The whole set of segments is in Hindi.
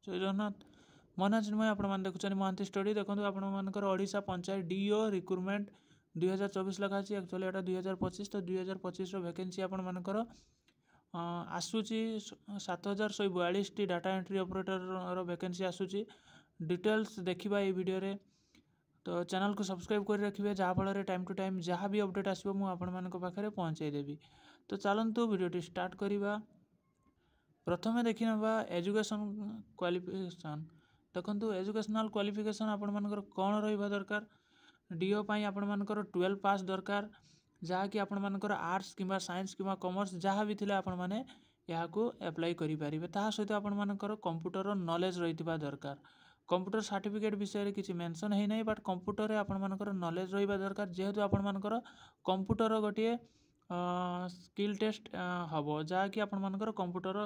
जय जगन्नाथ मनाचिन्मय आपण देखुं महांती स्टडी देखो आपर ओडिशा पंचायत डीओ रिक्रुटमेंट 2024 लिखा एक्चुअली एटा 2025 तो 2025 वैकेंसी आपर आसूची 7142 टी डाटा एंट्री ऑपरेटर वैकेंसी आसूची डिटेल्स देखिबा ये वीडियो रे। तो चैनल को सब्सक्राइब कर रखिए जहाँफल टाइम टू टाइम जहाँ भी अपडेट आसो मुझे पहुँचे देवी। तो चलतु वीडियो स्टार्ट करवा। प्रथम देखी ना एजुकेशन क्वालिफिकेशन देखो एजुकेशनल क्वालिफिकेशन आपर कौन रहा दरकार डीओ आपण मानकर 12 पास दरकार जहाँकि आपर आर्ट्स कि साइंस कि कॉमर्स जहाँ भी थिले आपण मैंने यहाँ को एप्लाई करें ता सहित आपर कंप्यूटर नॉलेज रही दरकार। कंप्यूटर सर्टिफिकेट विषय किसी मेंशन है नहीं बट कंप्यूटर रे आपर नॉलेज रही दरकार जेहेतु आपर कंप्यूटर गोटे स्किल टेस्ट हम जहाँकि आपर कंप्यूटर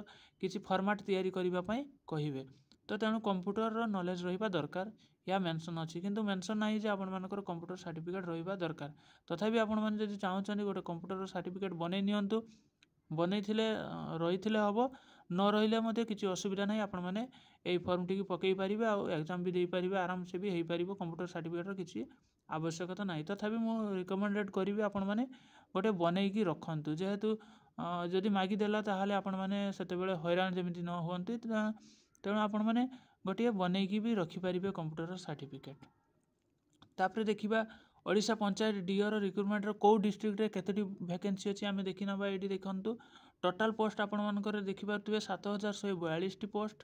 किसी फॉर्मेट तैयारी करने कहे तो तेणु कंप्यूटर नॉलेज रही दरकार या मेंशन अच्छी किंतु मेंशन नहीं जे आपर कंप्यूटर सर्टिफिकेट रही दरकार। तथापि आपण मैंने जब चाहूँ गोटे कंप्यूटर सर्टिफिकेट बनै नियंतु बनै रही हम न रही किसी असुविधा नहीं आपण मैंने यही फॉर्म टी पकई पारे आउ एग्जाम भी दे पारे आराम से भी हो पार कंप्यूटर सर्टिफिकेट किसी आवश्यकता नहीं। तथापि मुझे रिकमेंडेड करी आपण मैंने गोटे बनईकी रखु जेहेतु जदि मागिदेला ताहले आपण मैंने से हैरान जमी न हुंती तेणु आपण मैंने गोटे बनईकी भी रखिपारे कंप्यूटर सर्टिफिकेट। तापर देखिबा ओडिशा पंचायत डीओ रिक्रुटमेंट कौ डिस्ट्रिक्ट रे केतोटी वैकेंसी अच्छी आम देखी ना ये देखु टोटाल पोस्ट आपर देखिपे 7142 टी पोस्ट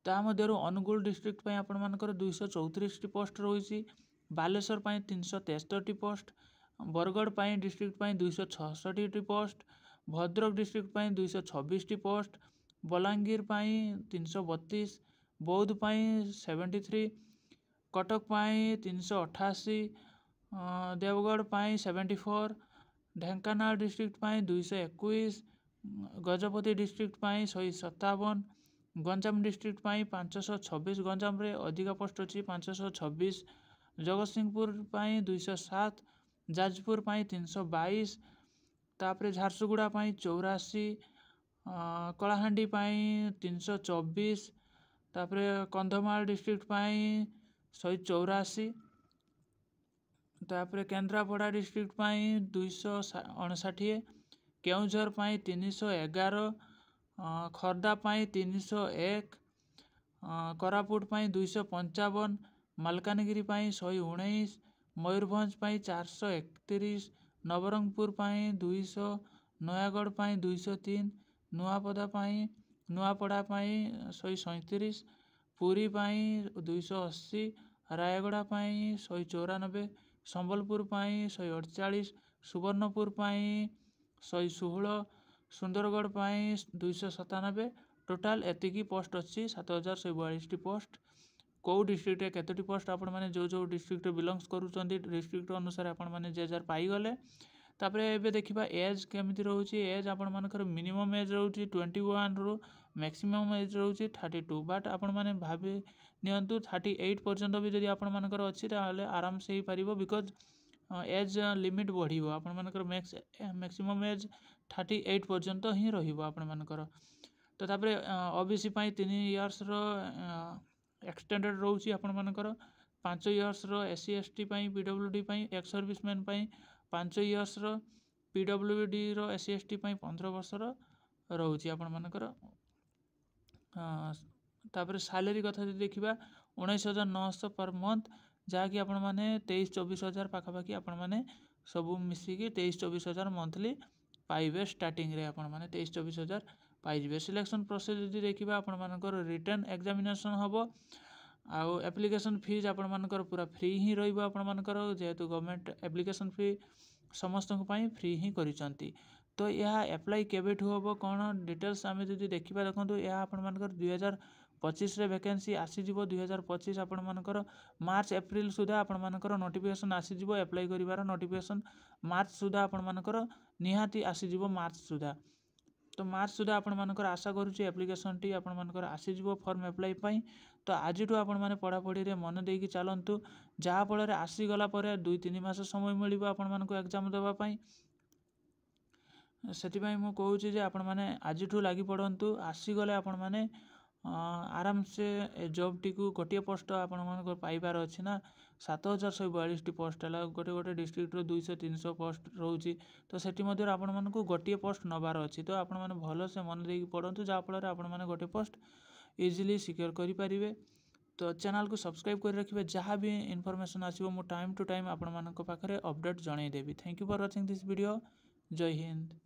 ता मध्यरु अनुगुल डिस्ट्रिक्ट आपर 234 टी पोस्ट रही बालेश्वर 373 टी पोस्ट बरगढ़ डिस्ट्रिक्ट 266 टी पोस्ट भद्रक डिस्ट्रिक्ट 226 टी post Balangir 332 Boudh 73 Cuttack 388 Deogarh 74 Dhenkanal district 221 Gajapati district 157 Ganjam district 526 Ganjam रे अधिका पोस्ट अच्छी 526 जगतसिंहपुर 207 जाजपुर 322 तापर झारसुगुड़ा 84 कलाहांडी 324 तापर कंधमाल डिस्ट्रिक्ट 184 तापर केन्द्रापड़ा डिस्ट्रिक्ट 259 केउझर 311 खर्दा 301 कोरापुट 255 मालकानगिरी 119 मयूरभंज 431 नवरंगपुर 200 नयागढ़ 203 नुआपड़ा 137 पुरी 280 रायगढ़ 194 संबलपुर 148 सुवर्णपुर 116 सुंदरगढ़ 297 टोटाल एतिकी पोस्ट अच्छी 7142 टी पोस्ट। कौ डिस्ट्रिक्ट रे केतोटी पोस्ट आपण माने जो डिस्ट्रिक्ट बिलोंग्स करूचंदी डिस्ट्रिक्ट अनुसार आपण माने जे पाईगले। तापर एबे देखिबा एज केमिति रहउची एज आपण मानकर मिनिमम एज रहउची 21 रु मैक्सिमम एज रहउची 32 बट आपण माने भाबी नियंतु 38 पर्यंत भी जदि आपण मानकर अछि ताले आराम से ही परिबो बिकॉज एज लिमिट बढ़िबो आपण मानकर मैक्सिमम एज 38 पर्यंत ही रहिबो आपण मानकर। तो तापर ओबीसी 3 इयर्स रो एक्सटेंडेड रहउची आपण मानकर 5 इयर्स रो SC ST PWD ex serviceman 5 years रो पीडब्ल्यूडी रो एससी एसटी 15 वर्ष रोचे आपण मानकर। तापर सैलरी कथा देखिबा 19,900 पर मंथ जहाँकि आपण माने 23-24 हजार पाखापाखि आपण माने सब मिसिकी 23-24 हजार मंथली पाइबे स्टार्टिंग रे आपण माने 23-24 हजार पाइबे। सिलेक्शन प्रोसेस जदि देखिबा आपण मानकर रिटन एग्जामिनेशन हबो आउ एप्लिकेशन फीस आपण मानकर पूरा फ्री ही रहिबो आपण मानकर जेहेतु गवर्नमेंट एप्लिकेशन फी समस्त फ्री ही करिसंती। तो यह एप्लाई केबेठु हम कौन डिटेल्स आम जो देखा देखो यह आपण मानकर 2025 रे वैकेंसी आसीजिवो 2025 आपण मानकर मार्च एप्रिल सुधा आपण मानकर नोटिफिकेशन आसीजिवो एप्लाई करिवार नोटिफिकेशन मार्च सुधा आपण मानकर निहाती आसीजिवो मार्च सुधा। तो मार्च सुधा आपण मानकर आशा करूची एप्लिकेशन टी आपण मानकर आसीजिवो फॉर्म एप्लाई पई। तो आजिठु आपण माने पढ़ापढ़ी रे मन देकी चलंतु जहाँ फल आसीगला 2-3 मास समय मिलिबो आपण मानको एग्जाम देबा पई। से कहूँ जे आपण मैंने आज लगी पड़तु आसीगले आपण मैंने आराम से ए जॉबटी को गोटे पोस्ट आपण पाइबार अच्छी ना 7142 पोस्ट है गोटे गोटे डिस्ट्रिक्टर 200-300 पोस्ट रोचे तो सेठी आपण मानक गोटे पोस्ट नबार अच्छी तो आपण मैंने भल से मन देकी पढ़ु जहाँफल आपण मैंने गोटे पोस्ट इजिली सिक्योर करेंगे। तो चैनल को सब्सक्राइब कर रखिए जहाँ भी इनफॉरमेशन आसो मु टाइम टू टाइम आपण मानक पाखरे अपडेट जनईदेवी। Thank you for watching this video. Jai Hind.